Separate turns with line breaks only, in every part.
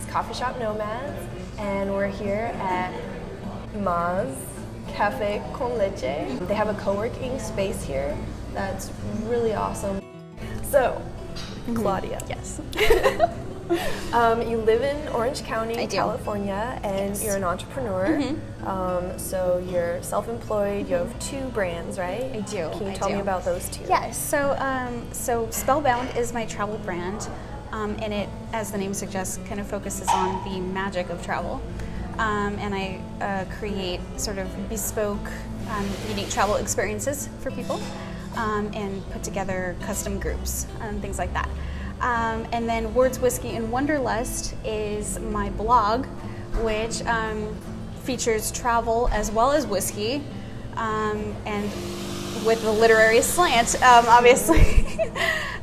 is Coffee Shop Nomads, and we're here at Ma's Cafe con Leche. They have a co-working space here that's really awesome. So, Claudia.
Yes.
You live in Orange County, California, and you're an entrepreneur. So you're self-employed. You have 2 brands, right?
I do.
Can you tell me about those 2?
Yes. So Spellbound is my travel brand, and it, as the name suggests, kind of focuses on the magic of travel. And I create sort of bespoke, unique travel experiences for people, and put together custom groups and things like that. And then Words, Whiskey, and Wanderlust is my blog, which features travel as well as whiskey, and with the literary slant, obviously,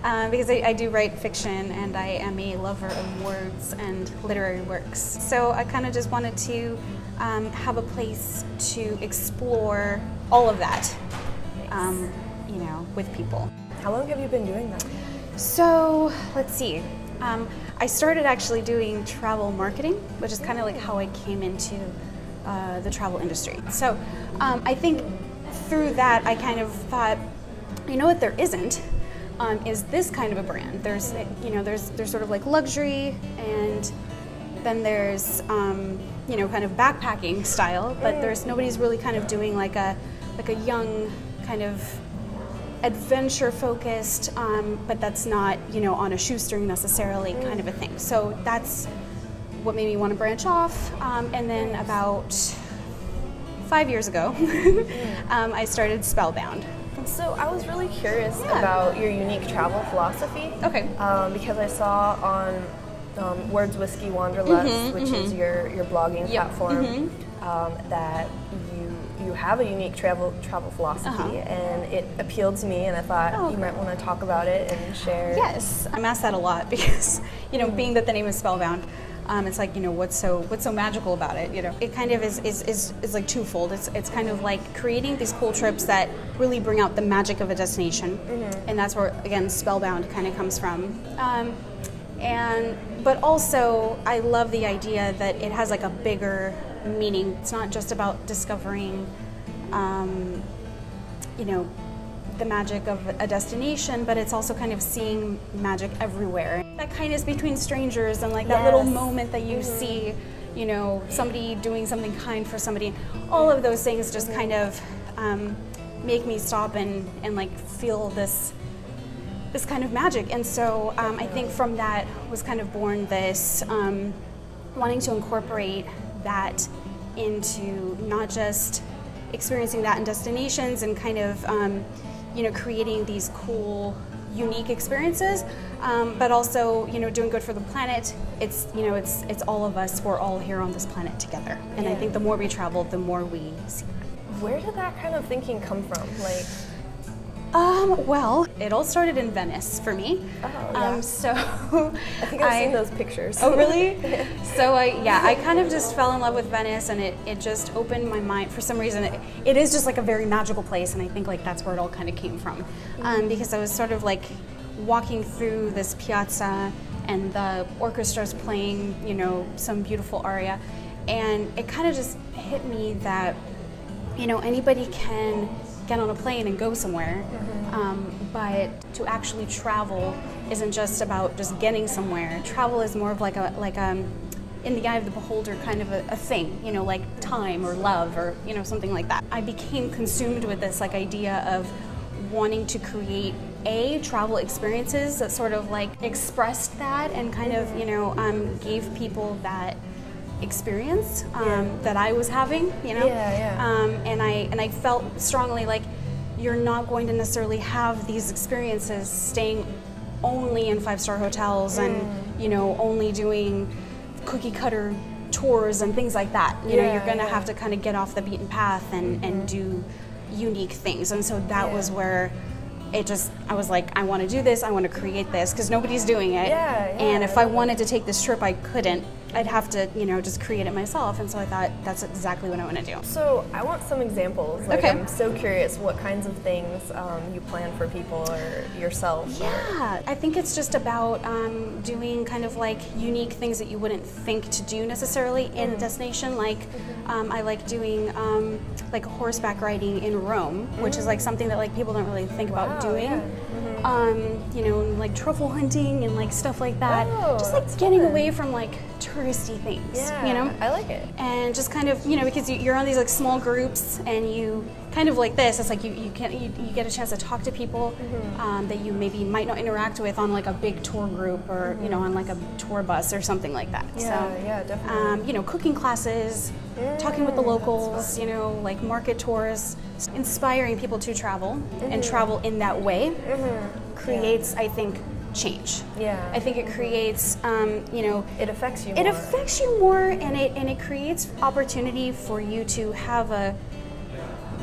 because I do write fiction and I am a lover of words and literary works. So I kind of just wanted to have a place to explore all of that, with people.
How long have you been doing that?
So let's see. I started actually doing travel marketing, which is kind of like how I came into the travel industry. So I think through that I kind of thought, you know what there isn't, is this kind of a brand. There's there's sort of like luxury, and then there's kind of backpacking style, but nobody's really kind of doing like a young kind of adventure focused, but that's not on a shoestring necessarily kind of a thing. So that's what made me want to branch off. And then about 5 years ago, I started Spellbound.
So I was really curious about your unique travel philosophy.
Okay.
Because I saw on Words, Whiskey, Wanderlust, which is your blogging platform, that you have a unique travel philosophy, and it appealed to me, and I thought you might want to talk about it and share.
Yes, I'm asked that a lot because being that the name is Spellbound, it's like what's so magical about it. It kind of is like twofold. It's kind of like creating these cool trips that really bring out the magic of a destination, and that's where again Spellbound kind of comes from. But also I love the idea that it has like a bigger meaning. It's not just about discovering, the magic of a destination, but it's also kind of seeing magic everywhere. That kindness between strangers and like that little moment that you see, somebody doing something kind for somebody. All of those things just kind of make me stop and like feel this kind of magic. And so I think from that was kind of born this wanting to incorporate that into not just experiencing that in destinations and kind of creating these cool unique experiences, but also doing good for the planet. It's all of us. We're all here on this planet together, and I think the more we travel, the more we see that.
Where did that kind of thinking come from?
Well, it all started in Venice for me. So
I think I've seen those pictures.
Oh, really? So I kind of just fell in love with Venice, and it just opened my mind. For some reason, it is just like a very magical place, and I think like that's where it all kind of came from. Because I was sort of like walking through this piazza, and the orchestra's playing, some beautiful aria, and it kind of just hit me that, anybody can get on a plane and go somewhere, but to actually travel isn't just about just getting somewhere. Travel is more of like in the eye of the beholder kind of a thing, like time or love or something like that. I became consumed with this like idea of wanting to create travel experiences that sort of like expressed that and kind of gave people that experience that I was having, and I felt strongly like you're not going to necessarily have these experiences staying only in 5-star hotels and only doing cookie cutter tours and things like that. You're going to have to kind of get off the beaten path and do unique things. And so that was where I was like, I want to do this, I want to create this, because nobody's doing it. And if I wanted to take this trip, I couldn't. I'd have to, just create it myself. And so I thought that's exactly what I want to do.
So I want some examples. Like,
okay.
I'm so curious what kinds of things you plan for people or yourself.
Yeah, I think it's just about doing kind of like unique things that you wouldn't think to do necessarily in a destination. Like I like doing like horseback riding in Rome, which is like something that like people don't really think about doing. Yeah. Like truffle hunting and like stuff like that. Just like getting away from like touristy things.
Yeah, I like it.
And just kind of, because you're on these like small groups and you kind of like this, it's like you get a chance to talk to people that you maybe might not interact with on like a big tour group or, on like a tour bus or something like that.
Yeah, definitely.
Cooking classes, talking with the locals, like market tours, inspiring people to travel and travel in that way creates, I think, change.
Yeah.
I think it creates,
it affects you more.
It affects you more, and it creates opportunity for you to have an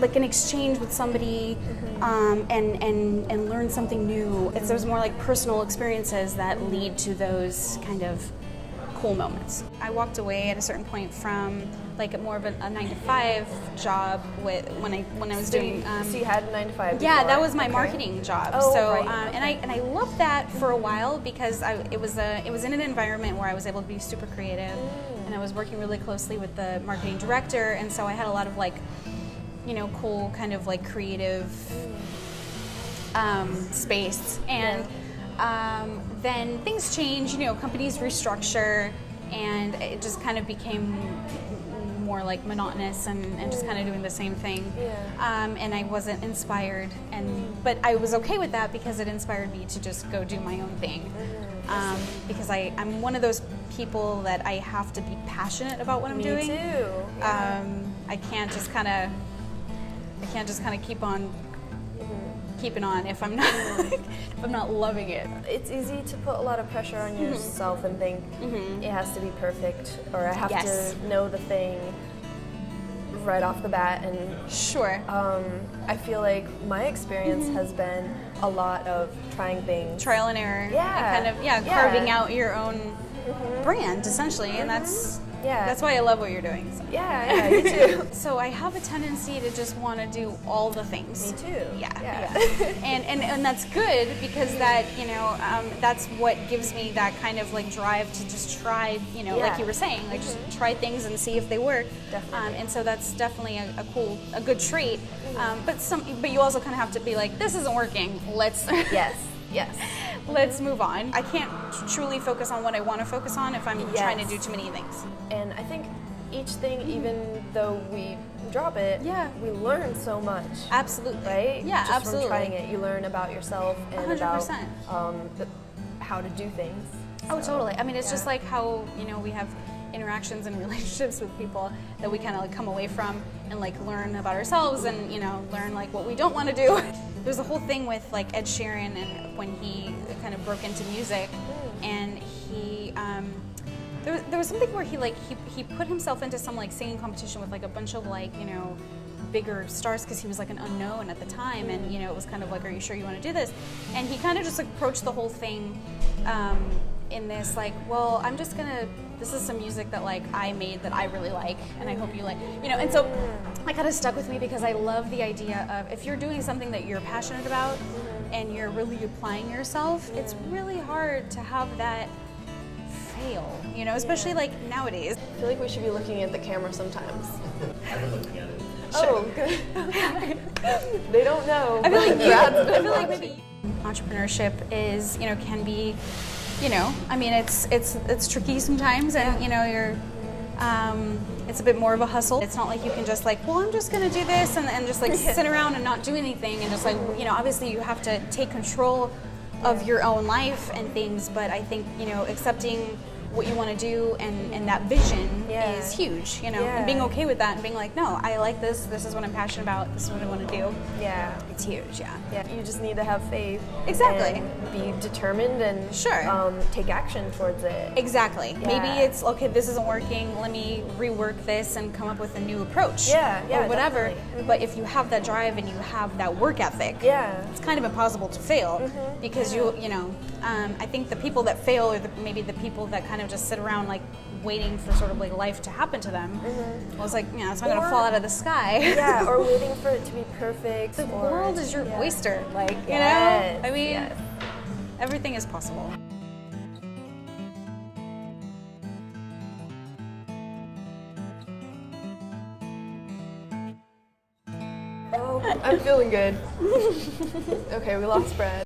exchange with somebody and learn something new. It's those more like personal experiences that lead to those kind of cool moments. I walked away at a certain point from like more of a 9-to-5 job when I was doing.
So you had a 9-to-5.
Yeah,
before.
that was my marketing job.
Oh,
so
right.
and I loved that for a while because it was in an environment where I was able to be super creative, and I was working really closely with the marketing director, and so I had a lot of like, cool kind of like creative space. And then things change, companies restructure, and it just kind of became more like monotonous and just kind of doing the same thing. And I wasn't inspired, but I was okay with that because it inspired me to just go do my own thing. Because I'm one of those people that I have to be passionate about what I'm doing.
Me too. Yeah.
I can't just kind of keep on keeping on if I'm not loving it.
It's easy to put a lot of pressure on yourself and think it has to be perfect, or I have to know the thing right off the bat. And
sure.
I feel like my experience has been a lot of trying things,
trial and error, and kind of carving out your own brand essentially, and that's why I love what you're doing. So.
Yeah, you too.
So I have a tendency to just want to do all the things.
Me too.
Yeah. And that's good because that, that's what gives me that kind of like drive to just try, like you were saying, like just try things and see if they work.
Definitely.
And so that's definitely a good trait. But you also kind of have to be like, this isn't working. Let's
Yes.
Let's move on. I can't truly focus on what I want to focus on if I'm trying to do too many things.
And I think each thing, even though we drop it, we learn so much.
Absolutely.
Right?
Yeah,
Just
absolutely.
from trying it, you learn about yourself and
100%.
about how to do things.
Oh, totally. I mean, it's just like how, we have interactions and relationships with people that we kind of like come away from and like learn about ourselves and, learn like what we don't want to do. There's a whole thing with like Ed Sheeran and when he kind of broke into music, and he there was something where he put himself into some like singing competition with like a bunch of like bigger stars because he was like an unknown at the time, and it was kind of like, are you sure you want to do this? And he kind of just like approached the whole thing in this like, well, I'm just gonna, this is some music that like I made that I really like and I hope you like, and so that kind of stuck with me because I love the idea of if you're doing something that you're passionate about and you're really applying yourself, it's really hard to have that fail, especially like nowadays.
I feel like we should be looking at the camera sometimes.
I've been looking at it.
Oh, good. They don't know.
I feel like maybe entrepreneurship is, can be, I mean, it's tricky sometimes, and you're, it's a bit more of a hustle. It's not like you can just like, well, I'm just gonna do this and just like sit around and not do anything and just like, obviously you have to take control of your own life and things, but I think, accepting what you want to do and that vision is huge, and being okay with that and being like, no, I like this is what I'm passionate about, this is what I want to do.
Yeah.
It's huge, yeah.
You just need to have faith.
Exactly.
And be determined and take action towards it.
Exactly.
Yeah.
Maybe it's, okay, this isn't working, let me rework this and come up with a new approach.
Yeah,
or whatever.
definitely.
But if you have that drive and you have that work ethic, it's kind of impossible to fail because I think the people that fail are maybe the people that kind of just sit around like waiting for sort of like life to happen to them. Well, it's like, you know, it's not going to fall out of the sky.
Yeah, or waiting for it to be perfect.
The world is your oyster. Like, you
Yes,
know, I mean,
yes.
everything is possible.
Oh, I'm feeling good. Okay, we lost Brad.